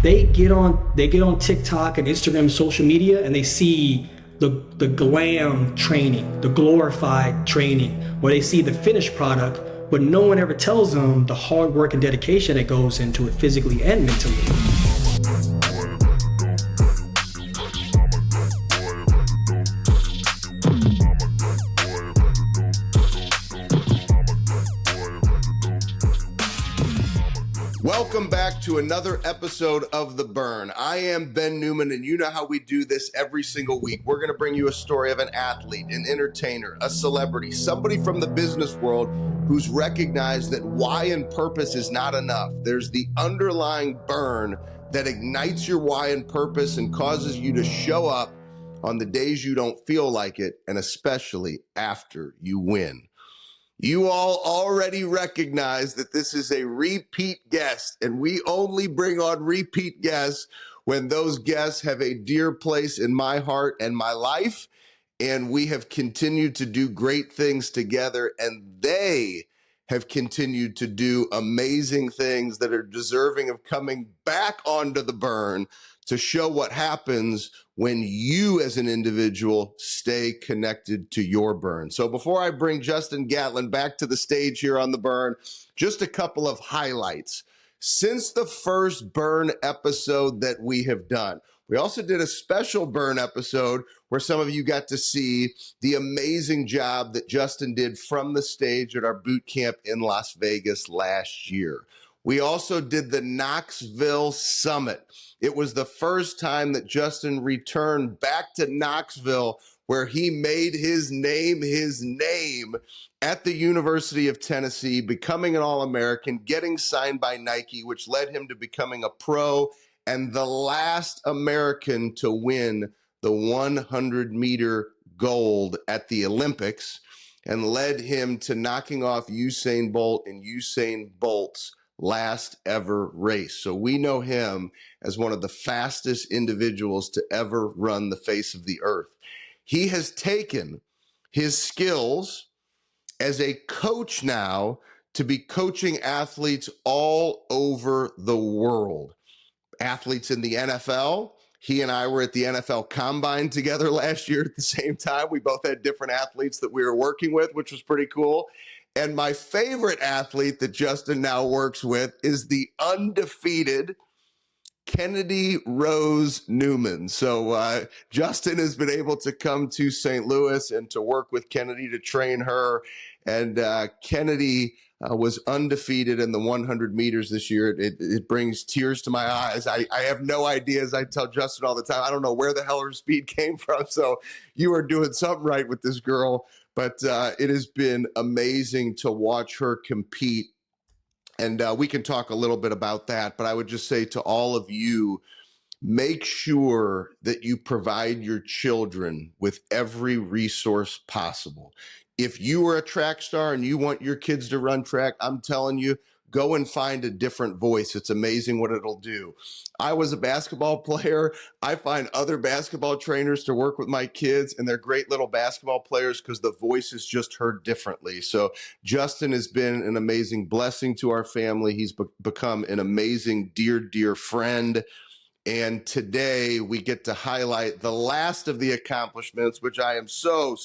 they get on TikTok and Instagram, social media, and they see the glam training, the glorified training, where they see the finished product, but no one ever tells them the hard work and dedication that goes into it physically and mentally. Welcome back to another episode of The Burn. I am Ben Newman, and you know how we do this every single week. We're going to bring you a story of an athlete, an entertainer, a celebrity, somebody from the business world who's recognized that why and purpose is not enough. There's the underlying burn that ignites your why and purpose and causes you to show up on the days you don't feel like it, and especially after you win. You all already recognize that this is a repeat guest, and we only bring on repeat guests when those guests have a dear place in my heart and my life, and we have continued to do great things together, and they have continued to do amazing things that are deserving of coming back onto the burn to show what happens when you as an individual stay connected to your burn. So before I bring Justin Gatlin back to the stage here on The Burn, just a couple of highlights. Since the first burn episode that we have done, we also did a special burn episode where some of you got to see the amazing job that Justin did from the stage at our boot camp in Las Vegas last year. We also did the Knoxville Summit. It was the first time that Justin returned back to Knoxville, where he made his name at the University of Tennessee, becoming an All-American, getting signed by Nike, which led him to becoming a pro and the last American to win the 100-meter gold at the Olympics, and led him to knocking off Usain Bolt in Usain Bolt's last ever race. So we know him as one of the fastest individuals to ever run the face of the earth. He has taken his skills as a coach now to be coaching athletes all over the world. Athletes in the NFL. He and I were at the NFL Combine together last year at the same time. We both had different athletes that we were working with, which was pretty cool. And my favorite athlete that Justin now works with is the undefeated Kennedy Rose Newman. So Justin has been able to come to St. Louis and to work with Kennedy to train her. And Kennedy was undefeated in the 100 meters this year. It brings tears to my eyes. I have no idea, as I tell Justin all the time, I don't know where the hell her speed came from. So you are doing something right with this girl. But it has been amazing to watch her compete. And we can talk a little bit about that. But I would just say to all of you, make sure that you provide your children with every resource possible. If you are a track star and you want your kids to run track, I'm telling you, go and find a different voice. It's amazing what it'll do. I was a basketball player. I find other basketball trainers to work with my kids, and they're great little basketball players because the voice is just heard differently. So Justin has been an amazing blessing to our family. He's become an amazing, dear, dear friend. And today we get to highlight the last of the accomplishments, which I am so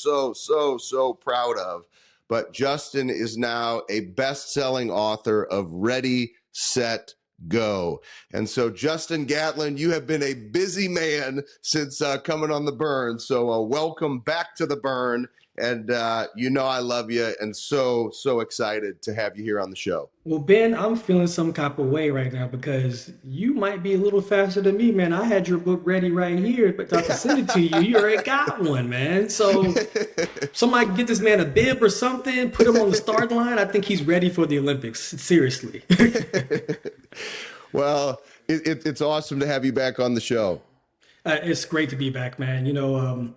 proud of. But Justin is now a best-selling author of Ready, Set, Go. And so Justin Gatlin, you have been a busy man since coming on The Burn. So welcome back to The Burn. And you know I love you, and so excited to have you here on the show. Well, Ben, I'm feeling some type of way right now because you might be a little faster than me, man. I had your book ready right here, but I can send it to you. You already got one, man. So somebody get this man a bib or something, put him on the start line. I think he's ready for the Olympics. Seriously. Well, it's awesome to have you back on the show. It's great to be back, man. You know,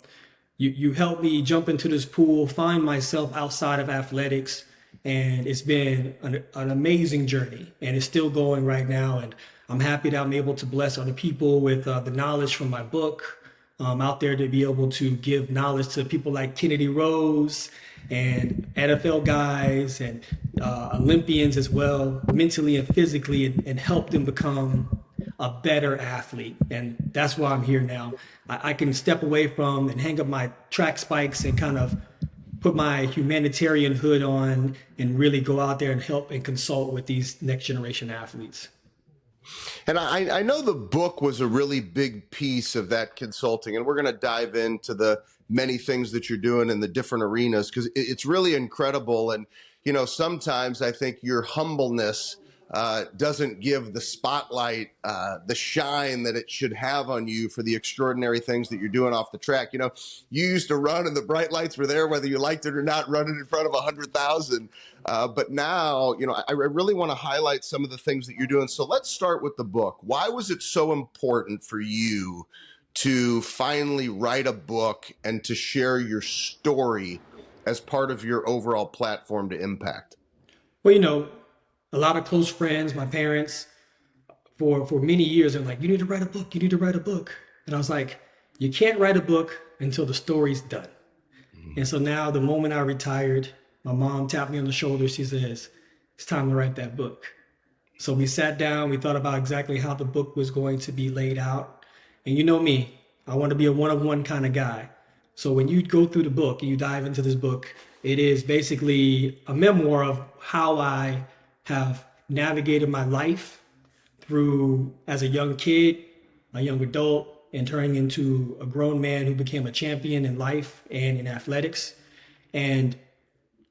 you helped me jump into this pool, find myself outside of athletics, and it's been an amazing journey, and it's still going right now. And I'm happy that I'm able to bless other people with the knowledge from my book, out there to be able to give knowledge to people like Kennedy Rose and NFL guys and Olympians as well, mentally and physically, and help them become a better athlete. And that's why I'm here now. I can step away from and hang up my track spikes and kind of put my humanitarian hood on and really go out there and help and consult with these next generation athletes. And I know the book was a really big piece of that consulting, and we're going to dive into the many things that you're doing in the different arenas because it's really incredible. And, sometimes I think your humbleness doesn't give the spotlight the shine that it should have on you for the extraordinary things that you're doing off the track. You used to run and the bright lights were there, whether you liked it or not, running in front of 100,000. But now, I really want to highlight some of the things that you're doing. So let's start with the book. Why was it so important for you to finally write a book and to share your story as part of your overall platform to impact? Well, a lot of close friends, my parents, for many years, they're like, you need to write a book, you need to write a book. And I was like, you can't write a book until the story's done. And so now the moment I retired, my mom tapped me on the shoulder. She says, it's time to write that book. So we sat down, we thought about exactly how the book was going to be laid out. And you know me, I want to be a one-of-one kind of guy. So when you go through the book and you dive into this book, it is basically a memoir of how I have navigated my life through as a young kid, a young adult, and turning into a grown man who became a champion in life and in athletics. And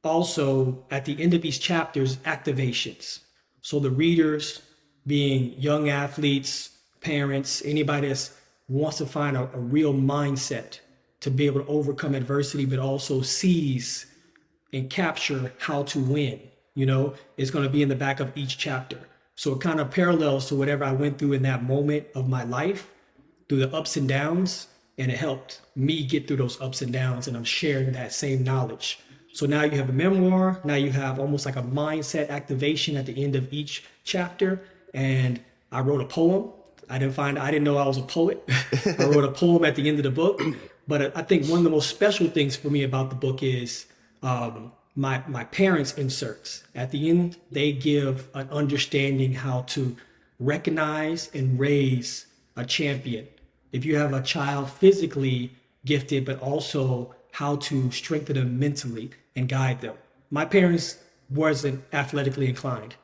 also at the end of each chapters, activations. So the readers being young athletes, parents, anybody that wants to find a real mindset to be able to overcome adversity, but also seize and capture how to win, is going to be in the back of each chapter. So it kind of parallels to whatever I went through in that moment of my life, through the ups and downs, and it helped me get through those ups and downs, and I'm sharing that same knowledge. So now you have a memoir, now you have almost like a mindset activation at the end of each chapter, and I wrote a poem. I didn't know I was a poet. I wrote a poem at the end of the book. But I think one of the most special things for me about the book is my parents' inserts. At the end, they give an understanding how to recognize and raise a champion. If you have a child physically gifted, but also how to strengthen them mentally and guide them. My parents wasn't athletically inclined.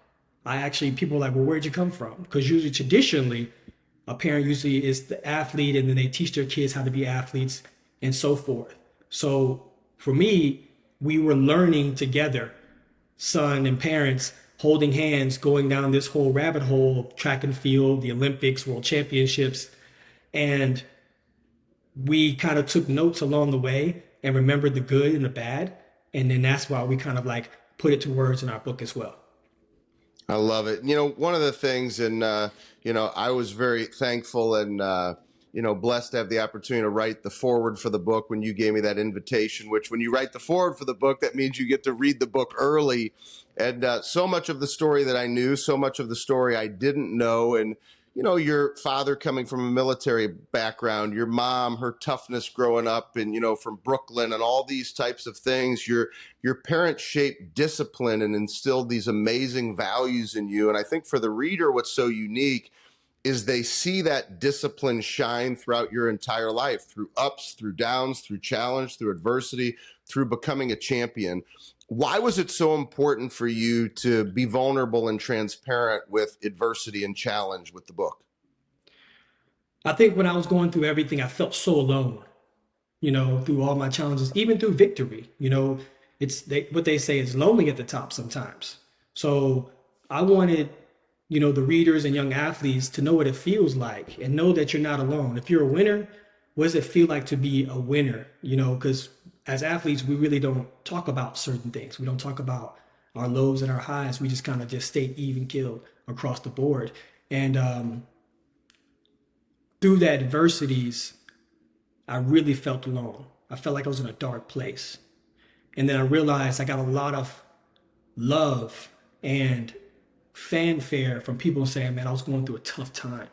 People are like, well, where'd you come from? Because usually traditionally, a parent usually is the athlete and then they teach their kids how to be athletes and so forth. So for me, we were learning together, son and parents, holding hands, going down this whole rabbit hole of track and field, the Olympics, world championships. And we kind of took notes along the way and remembered the good and the bad. And then that's why we kind of like put it to words in our book as well. I love it. One of the things, and, I was very thankful and, blessed to have the opportunity to write the foreword for the book when you gave me that invitation, which when you write the foreword for the book, that means you get to read the book early. And so much of the story that I knew, so much of the story I didn't know. And, your father coming from a military background, your mom, her toughness growing up and, from Brooklyn and all these types of things, your parents shaped discipline and instilled these amazing values in you. And I think for the reader, what's so unique is they see that discipline shine throughout your entire life, through ups, through downs, through challenge, through adversity, through becoming a champion. Why was it so important for you to be vulnerable and transparent with adversity and challenge with the book? I think when I was going through everything, I felt so alone, through all my challenges, even through victory. What they say is lonely at the top sometimes. So I wanted, the readers and young athletes to know what it feels like and know that you're not alone. If you're a winner, what does it feel like to be a winner? Because as athletes, we really don't talk about certain things. We don't talk about our lows and our highs. We just kind of just stay even keeled across the board. And through the adversities, I really felt alone. I felt like I was in a dark place. And then I realized I got a lot of love and fanfare from people saying, man, I was going through a tough time.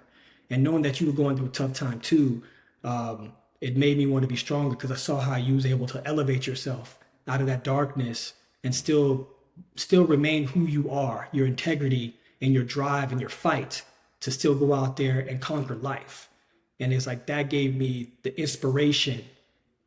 And knowing that you were going through a tough time too, it made me want to be stronger because I saw how you was able to elevate yourself out of that darkness and still remain who you are, your integrity and your drive and your fight to still go out there and conquer life. And it's like that gave me the inspiration.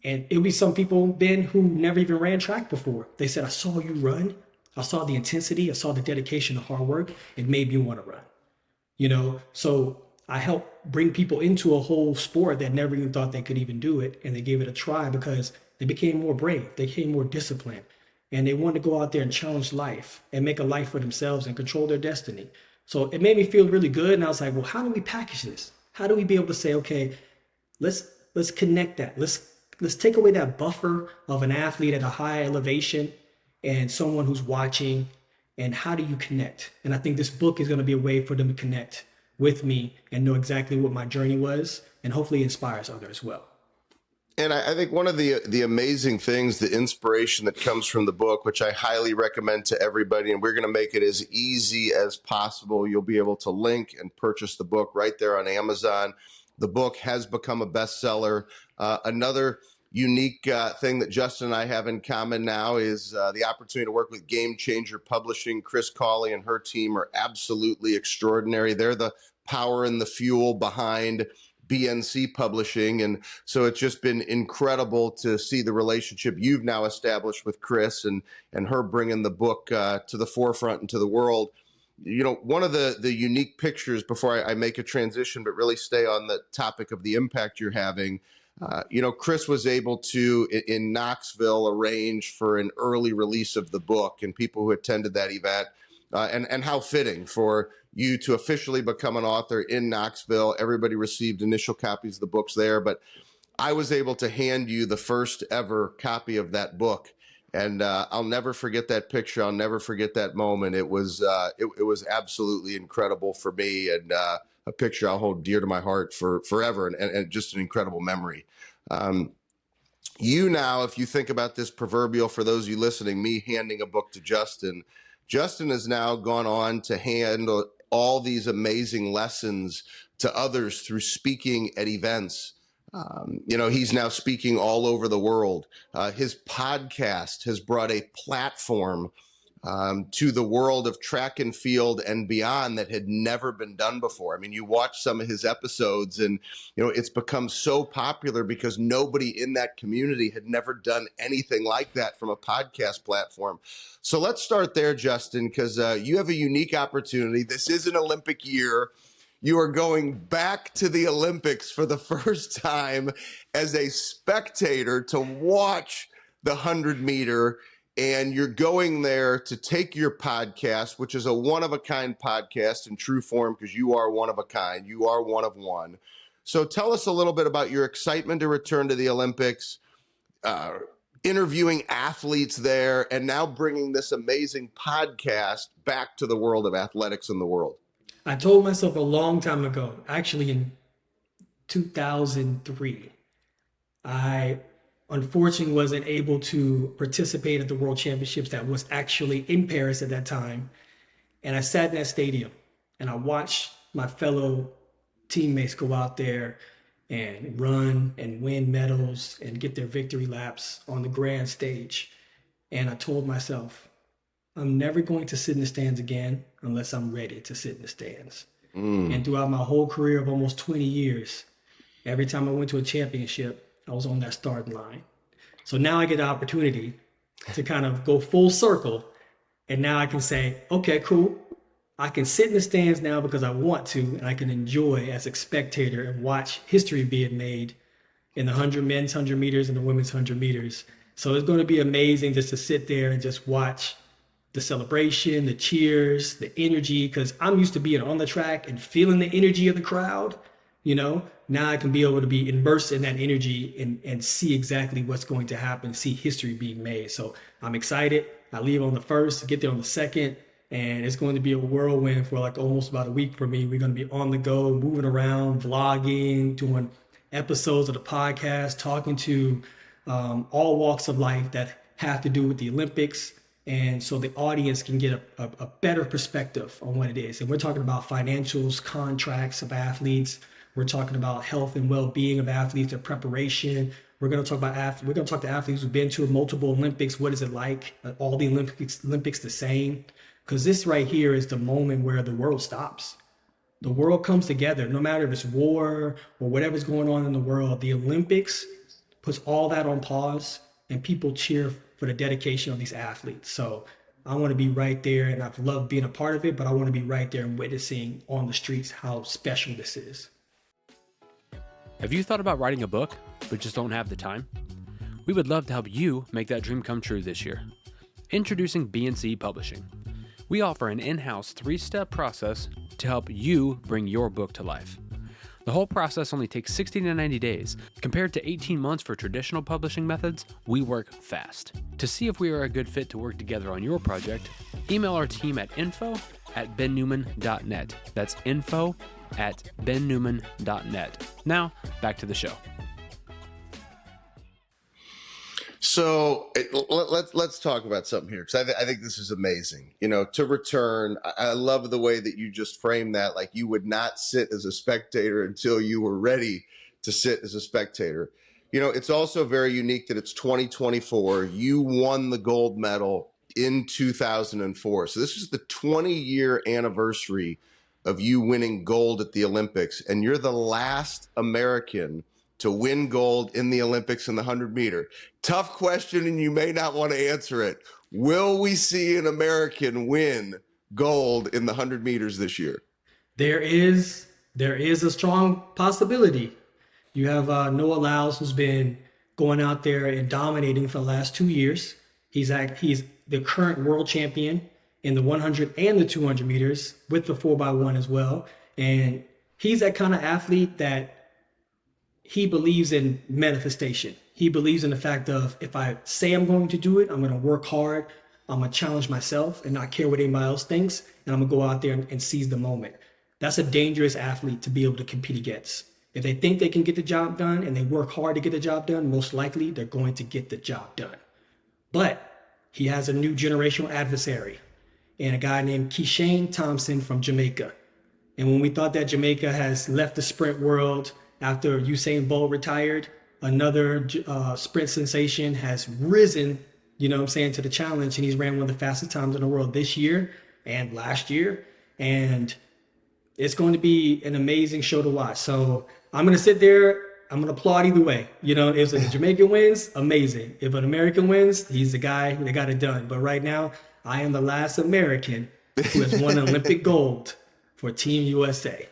And it'll be some people, Ben, who never even ran track before. They said, I saw you run. I saw the intensity. I saw the dedication, the hard work. It made me want to run. So I help bring people into a whole sport that never even thought they could even do it. And they gave it a try because they became more brave. They became more disciplined. And they wanted to go out there and challenge life and make a life for themselves and control their destiny. So it made me feel really good. And I was like, well, how do we package this? How do we be able to say, okay, let's connect that. Let's take away that buffer of an athlete at a high elevation and someone who's watching. And how do you connect? And I think this book is going to be a way for them to connect with me and know exactly what my journey was, and hopefully inspires others as well. And I think one of the amazing things, the inspiration that comes from the book, which I highly recommend to everybody, and we're going to make it as easy as possible. You'll be able to link and purchase the book right there on Amazon. The book has become a bestseller. Another unique thing that Justin and I have in common now is the opportunity to work with Game Changer Publishing. Chris Cawley and her team are absolutely extraordinary. They're the power and the fuel behind BNC Publishing. And so it's just been incredible to see the relationship you've now established with Chris and her bringing the book to the forefront and to the world. One of the unique pictures, before I make a transition, but really stay on the topic of the impact you're having, Chris was able to, in Knoxville, arrange for an early release of the book, and people who attended that event, and how fitting for you to officially become an author in Knoxville. Everybody received initial copies of the books there, but I was able to hand you the first ever copy of that book. And I'll never forget that picture. I'll never forget that moment. It was absolutely incredible for me, and a picture I'll hold dear to my heart for forever, and just an incredible memory. Now, if you think about this proverbial, for those of you listening, me handing a book to Justin has now gone on to hand all these amazing lessons to others through speaking at events. He's now speaking all over the world. His podcast has brought a platform to the world of track and field and beyond that had never been done before. I mean, you watch some of his episodes and, it's become so popular because nobody in that community had never done anything like that from a podcast platform. So let's start there, Justin, because you have a unique opportunity. This is an Olympic year. You are going back to the Olympics for the first time as a spectator to watch the 100-meter, and you're going there to take your podcast, which is a one-of-a-kind podcast in true form because you are one of a kind. You are one of one. So tell us a little bit about your excitement to return to the Olympics, interviewing athletes there, and now bringing this amazing podcast back to the world of athletics in the world. I told myself a long time ago, actually in 2003, I unfortunately wasn't able to participate at the World Championships that was actually in Paris at that time. And I sat in that stadium and I watched my fellow teammates go out there and run and win medals and get their victory laps on the grand stage. And I told myself, I'm never going to sit in the stands again unless I'm ready to sit in the stands. And throughout my whole career of almost 20 years, every time I went to a championship, I was on that starting line. So now I get the opportunity to kind of go full circle. And now I can say, okay, cool. I can sit in the stands now because I want to, and I can enjoy as a spectator and watch history being made in the men's 100 meters and the women's 100 meters. So it's going to be amazing just to sit there and just watch the celebration, the cheers, the energy, because I'm used to being on the track and feeling the energy of the crowd. Now I can be able to be immersed in that energy and see exactly what's going to happen, see history being made. So I'm excited. I leave on the 1st, get there on the 2nd, and it's going to be a whirlwind for like almost about a week for me. We're going to be on the go, moving around, vlogging, doing episodes of the podcast, talking to all walks of life that have to do with the Olympics. And so the audience can get a better perspective on what it is. And we're talking about financials, contracts of athletes. We're talking about health and well-being of athletes, their preparation. We're going to talk to athletes who've been to multiple Olympics. What is it like? All the Olympics the same? Because this right here is the moment where the world stops. The world comes together, no matter if it's war or whatever's going on in the world. The Olympics puts all that on pause, and people cheer for the dedication of these athletes. So I want to be right there, and I've loved being a part of it, but I want to be right there and witnessing on the streets how special this is. Have you thought about writing a book, but just don't have the time? We would love to help you make that dream come true this year. Introducing B&C Publishing. We offer an in-house 3-step process to help you bring your book to life. The whole process only takes 60 to 90 days. Compared to 18 months for traditional publishing methods, we work fast. To see if we are a good fit to work together on your project, email our team at info@bennewman.net. That's info@bennewman.net. Now, back to the show. So let's talk about something here, because I think this is amazing. To return, I love the way that you just framed that. Like, you would not sit as a spectator until you were ready to sit as a spectator. It's also very unique that it's 2024. You won the gold medal in 2004. So this is the 20-year anniversary of you winning gold at the Olympics, and you're the last American to win gold in the Olympics in the 100-meter. Tough question, and you may not want to answer it. Will we see an American win gold in the 100 meters this year? There is a strong possibility. You have Noah Lyles, who's been going out there and dominating for the last 2 years. He's the current world champion in the 100 and the 200 meters with the 4x1 as well. And he's that kind of athlete that he believes in manifestation. He believes in the fact of, if I say I'm going to do it, I'm going to work hard. I'm going to challenge myself and not care what anybody else thinks. And I'm going to go out there and seize the moment. That's a dangerous athlete to be able to compete against. If they think they can get the job done and they work hard to get the job done, most likely they're going to get the job done. But he has a new generational adversary, and a guy named Keishane Thompson from Jamaica. And when we thought that Jamaica has left the sprint world after Usain Bolt retired, another sprint sensation has risen, to the challenge, and he's ran one of the fastest times in the world this year and last year. And it's going to be an amazing show to watch. So I'm going to sit there. I'm going to applaud either way. If a Jamaican wins, amazing. If an American wins, he's the guy that got it done. But right now, I am the last American who has won Olympic gold for Team USA.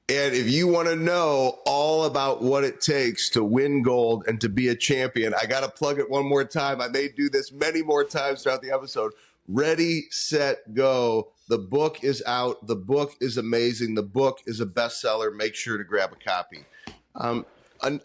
And if you want to know all about what it takes to win gold and to be a champion, I got to plug it one more time. I may do this many more times throughout the episode. Ready, set, go. The book is out. The book is amazing. The book is a bestseller. Make sure to grab a copy.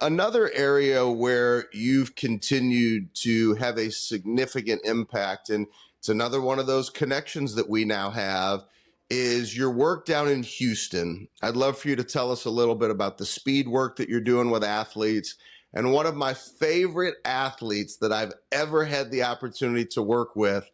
Another area where you've continued to have a significant impact, and it's another one of those connections that we now have, is your work down in Houston. I'd love for you to tell us a little bit about the speed work that you're doing with athletes. And one of my favorite athletes that I've ever had the opportunity to work with,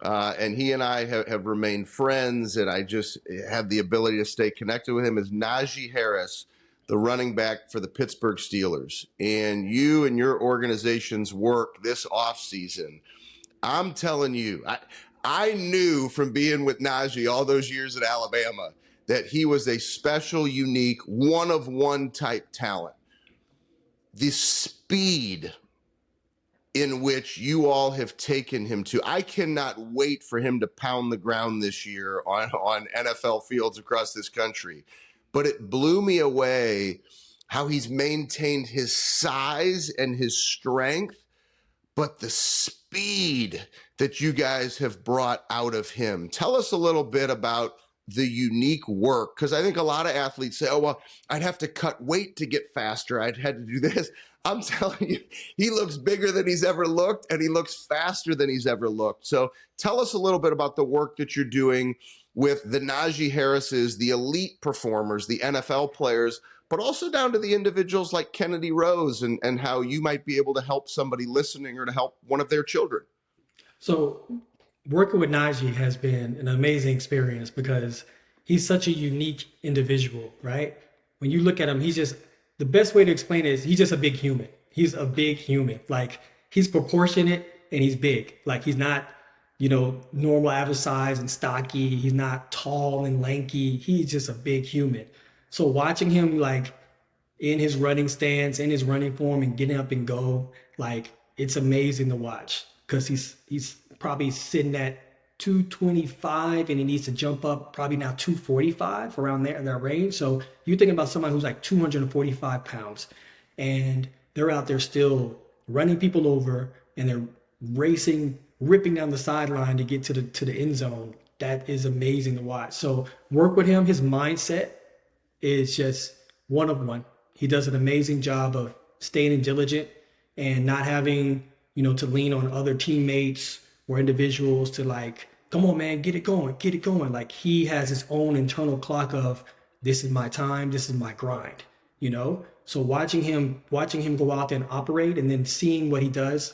and he and I have remained friends, and I just have the ability to stay connected with him, is Najee Harris, the running back for the Pittsburgh Steelers. And you and your organization's work this offseason, I'm telling you, I knew from being with Najee all those years at Alabama that he was a special, unique, one-of-one type talent. The speed in which you all have taken him to, I cannot wait for him to pound the ground this year on NFL fields across this country. But it blew me away how he's maintained his size and his strength, but the speed that you guys have brought out of him. Tell us a little bit about the unique work, because I think a lot of athletes say, oh, well, I'd have to cut weight to get faster. I'd had to do this. I'm telling you, he looks bigger than he's ever looked, and he looks faster than he's ever looked. So tell us a little bit about the work that you're doing with the Najee Harrises, the elite performers, the NFL players, but also down to the individuals like Kennedy Rose, and how you might be able to help somebody listening or to help one of their children. So working with Najee has been an amazing experience because he's such a unique individual, right? When you look at him, the best way to explain it is he's just a big human. He's a big human. Like, he's proportionate and he's big. Like, he's not normal average size and stocky. He's not tall and lanky. He's just a big human. So watching him like in his running stance, in his running form, and getting up and go, like it's amazing to watch because he's probably sitting at 225 and he needs to jump up probably now 245 around there in that range. So you think about somebody who's like 245 pounds and they're out there still running people over and they're racing, ripping down the sideline to get to the end zone. That is amazing to watch. So work with him. His mindset is just one of one. He does an amazing job of staying diligent and not having, to lean on other teammates or individuals to like, come on, man, get it going, get it going. Like he has his own internal clock of this is my time, this is my grind. So watching him go out there and operate and then seeing what he does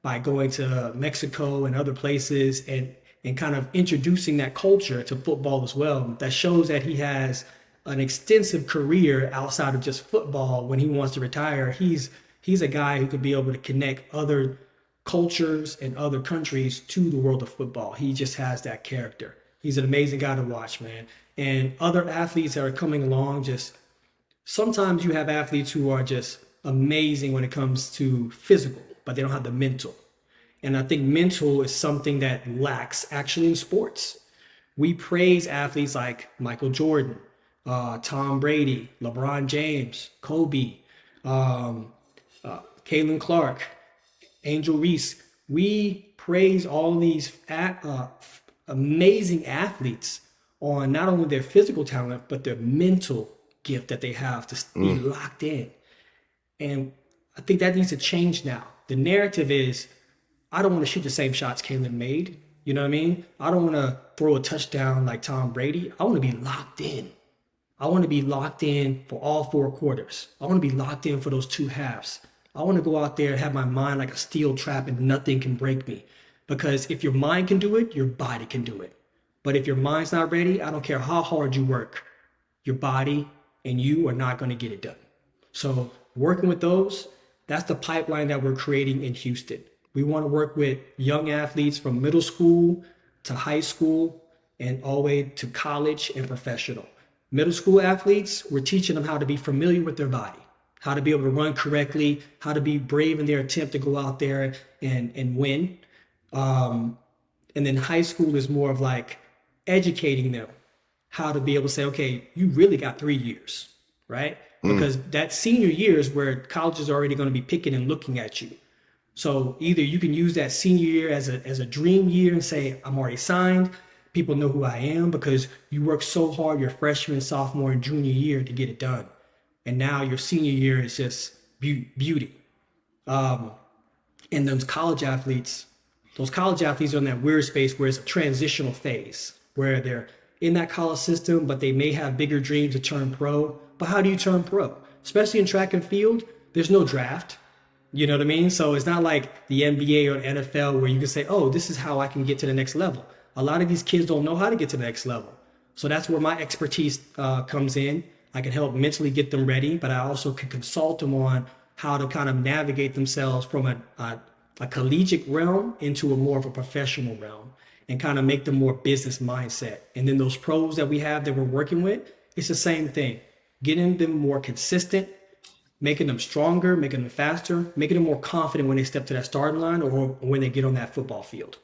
by going to Mexico and other places and kind of introducing that culture to football as well. That shows that he has an extensive career outside of just football. When he wants to retire, he's a guy who could be able to connect other cultures and other countries to the world of football. He just has that character. He's an amazing guy to watch, man. And other athletes that are coming along, just sometimes you have athletes who are just amazing when it comes to physical, but they don't have the mental. And I think mental is something that lacks actually in sports. We praise athletes like Michael Jordan, Tom Brady, LeBron James, Kobe, Caitlin Clark, Angel Reese. We praise all these amazing athletes on not only their physical talent, but their mental gift that they have to be locked in. And I think that needs to change now. The narrative is, I don't want to shoot the same shots Caitlin made. You know what I mean? I don't want to throw a touchdown like Tom Brady. I want to be locked in. I want to be locked in for all 4 quarters. I want to be locked in for those 2 halves. I want to go out there and have my mind like a steel trap and nothing can break me. Because if your mind can do it, your body can do it. But if your mind's not ready, I don't care how hard you work, your body and you are not going to get it done. So working with those, that's the pipeline that we're creating in Houston. We want to work with young athletes from middle school to high school and all the way to college and professional. Middle school athletes, we're teaching them how to be familiar with their body, how to be able to run correctly, how to be brave in their attempt to go out there and win. And then high school is more of like educating them how to be able to say, okay, you really got 3 years, right? Because that senior year is where college is already going to be picking and looking at you. So either you can use that senior year as a dream year and say, I'm already signed. People know who I am because you worked so hard your freshman, sophomore, and junior year to get it done. And now your senior year is just beauty. And those college athletes are in that weird space where it's a transitional phase, where they're in that college system, but they may have bigger dreams to turn pro. But how do you turn pro? Especially in track and field, there's no draft. You know what I mean? So it's not like the NBA or NFL where you can say, oh, this is how I can get to the next level. A lot of these kids don't know how to get to the next level. So that's where my expertise comes in. I can help mentally get them ready, but I also can consult them on how to kind of navigate themselves from a collegiate realm into a more of a professional realm and kind of make them more business mindset. And then those pros that we have that we're working with, it's the same thing. Getting them more consistent, making them stronger, making them faster, making them more confident when they step to that starting line or when they get on that football field.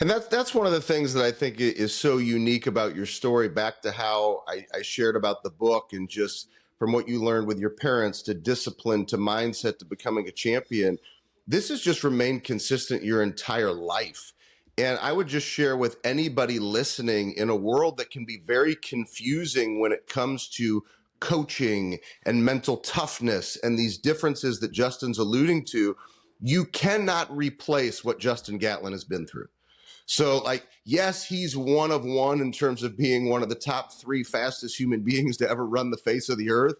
And that's one of the things that I think is so unique about your story, back to how I shared about the book and just from what you learned with your parents to discipline, to mindset, to becoming a champion. This has just remained consistent your entire life. And I would just share with anybody listening, in a world that can be very confusing when it comes to coaching and mental toughness and these differences that Justin's alluding to, you cannot replace what Justin Gatlin has been through. So like, yes, he's one of one in terms of being one of the top 3 fastest human beings to ever run the face of the earth.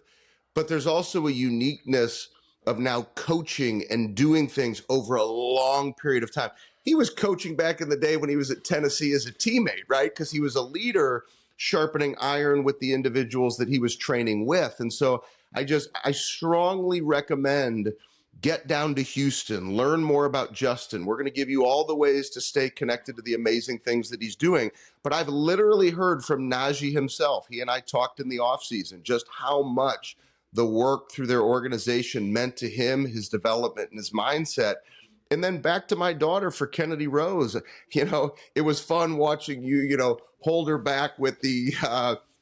But there's also a uniqueness of now coaching and doing things over a long period of time. He was coaching back in the day when he was at Tennessee as a teammate, right? Because he was a leader sharpening iron with the individuals that he was training with. And so I strongly recommend get down to Houston, learn more about Justin. We're going to give you all the ways to stay connected to the amazing things that he's doing. But I've literally heard from Najee himself. He and I talked in the offseason just how much the work through their organization meant to him, his development and his mindset. And then back to my daughter for Kennedy Rose. It was fun watching you, hold her back with the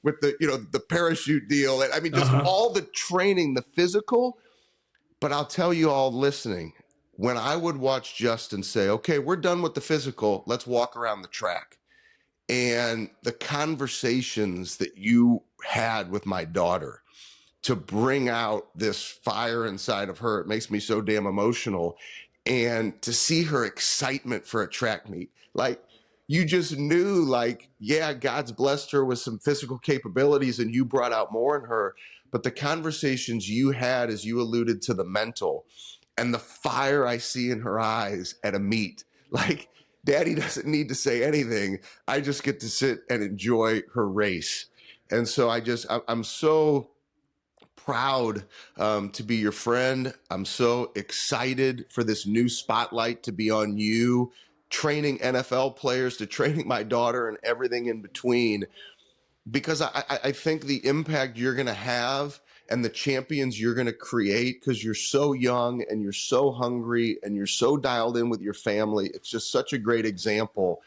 the parachute deal. I mean, just all the training, the physical. But I'll tell you all listening, when I would watch Justin say, okay, we're done with the physical, let's walk around the track. And the conversations that you had with my daughter to bring out this fire inside of her, it makes me so damn emotional. And to see her excitement for a track meet, like you just knew, like, yeah, God's blessed her with some physical capabilities and you brought out more in her. But the conversations you had, as you alluded to the mental and the fire I see in her eyes at a meet, like Daddy doesn't need to say anything. I just get to sit and enjoy her race. And so I'm so proud to be your friend. I'm so excited for this new spotlight to be on you, training NFL players to training my daughter and everything in between. Because I think the impact you're going to have and the champions you're going to create, because you're so young and you're so hungry and you're so dialed in with your family, it's just such a great example.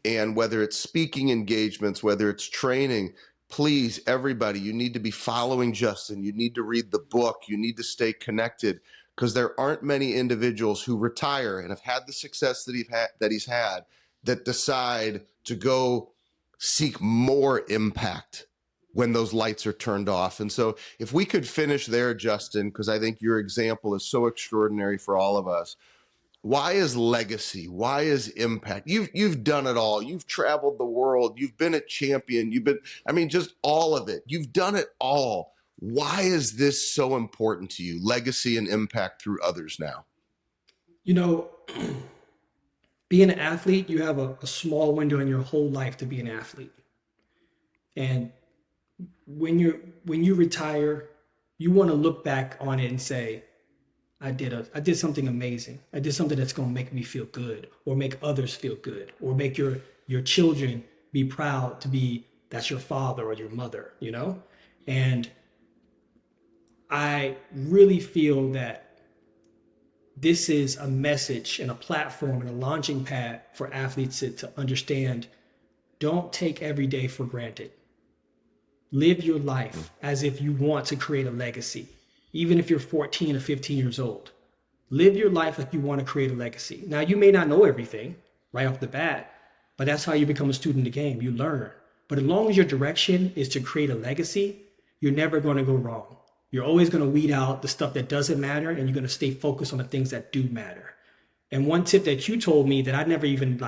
And whether it's speaking engagements, whether it's training, please, everybody, you need to be following Justin. You need to read the book. You need to stay connected, because there aren't many individuals who retire and have had the success that he's had that decide to go seek more impact when those lights are turned off. And so if we could finish there, Justin, because I think your example is so extraordinary for all of us. Why is legacy? Why is impact? You've done it all. You've traveled the world. You've been a champion. Just all of it. You've done it all. Why is this so important to you? Legacy and impact through others now. Being an athlete, you have a small window in your whole life to be an athlete. And when you retire, you want to look back on it and say, I did something amazing. I did something that's going to make me feel good, or make others feel good, or make your children be proud to be that's your father or your mother, And I really feel that this is a message and a platform and a launching pad for athletes to understand. Don't take every day for granted. Live your life as if you want to create a legacy. Even if you're 14 or 15 years old, live your life like you want to create a legacy. Now, you may not know everything right off the bat, but that's how you become a student of the game. You learn. But as long as your direction is to create a legacy, you're never going to go wrong. You're always going to weed out the stuff that doesn't matter, and you're going to stay focused on the things that do matter. And one tip that you told me that I never even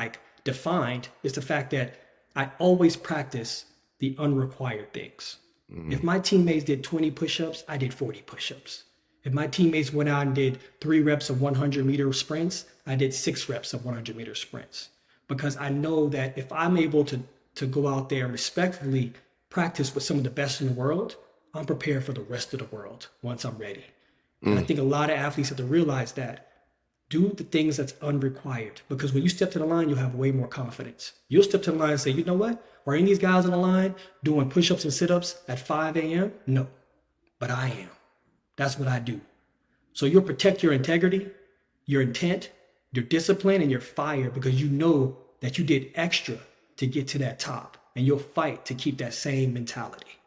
defined is the fact that I always practice the unrequired things. If my teammates did 20 push-ups, I did 40 push-ups. If my teammates went out and did 3 reps of 100-meter sprints, I did 6 reps of 100-meter sprints. Because I know that if I'm able to go out there and respectfully practice with some of the best in the world, I'm prepared for the rest of the world once I'm ready. And I think a lot of athletes have to realize that. Do the things that's unrequired, because when you step to the line, you'll have way more confidence. You'll step to the line and say, you know what? Are any of these guys on the line doing push-ups and sit-ups at 5 a.m.? No, but I am. That's what I do. So you'll protect your integrity, your intent, your discipline, and your fire, because you know that you did extra to get to that top, and you'll fight to keep that same mentality.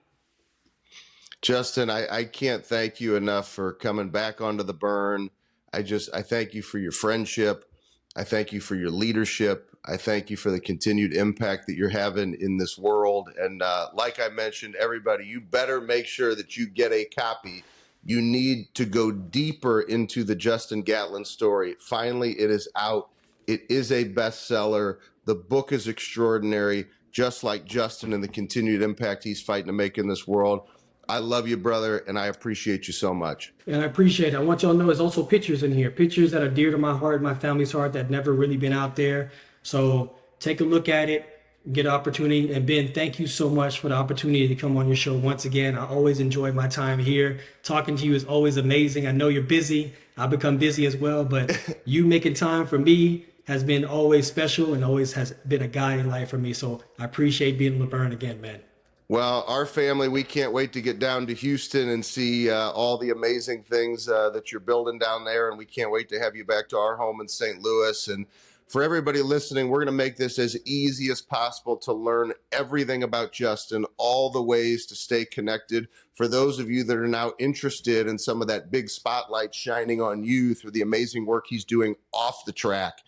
Justin, I can't thank you enough for coming back onto the Burn. I thank you for your friendship. I thank you for your leadership. I thank you for the continued impact that you're having in this world. And like I mentioned, everybody, you better make sure that you get a copy. You need to go deeper into the Justin Gatlin story. Finally, it is out. It is a bestseller. The book is extraordinary, just like Justin and the continued impact he's fighting to make in this world. I love you, brother, and I appreciate you so much. And I appreciate it. I want y'all to know there's also pictures in here, pictures that are dear to my heart, my family's heart, that never really been out there. So take a look at it, get an opportunity. And Ben, thank you so much for the opportunity to come on your show once again. I always enjoy my time here. Talking to you is always amazing. I know you're busy. I've become busy as well, but you making time for me has been always special and always has been a guiding light for me. So I appreciate being in Laverne again, man. Well, our family, we can't wait to get down to Houston and see all the amazing things that you're building down there. And we can't wait to have you back to our home in St. Louis. And for everybody listening, we're going to make this as easy as possible to learn everything about Justin, all the ways to stay connected. For those of you that are now interested in some of that big spotlight shining on you through the amazing work he's doing off the track.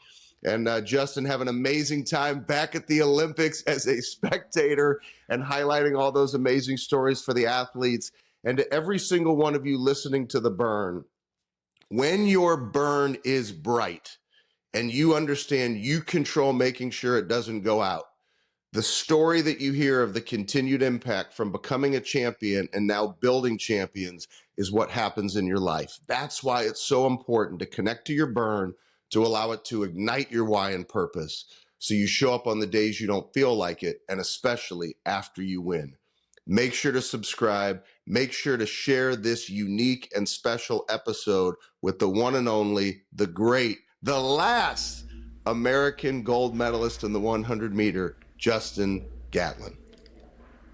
And Justin, have an amazing time back at the Olympics as a spectator and highlighting all those amazing stories for the athletes. And to every single one of you listening to The Burn, when your burn is bright and you understand you control making sure it doesn't go out, the story that you hear of the continued impact from becoming a champion and now building champions is what happens in your life. That's why it's so important to connect to your burn, to allow it to ignite your why and purpose, so you show up on the days you don't feel like it, and especially after you win. Make sure to subscribe. Make sure to share this unique and special episode with the one and only, the great, the last American gold medalist in the 100 meter, Justin Gatlin.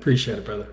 Appreciate it, brother.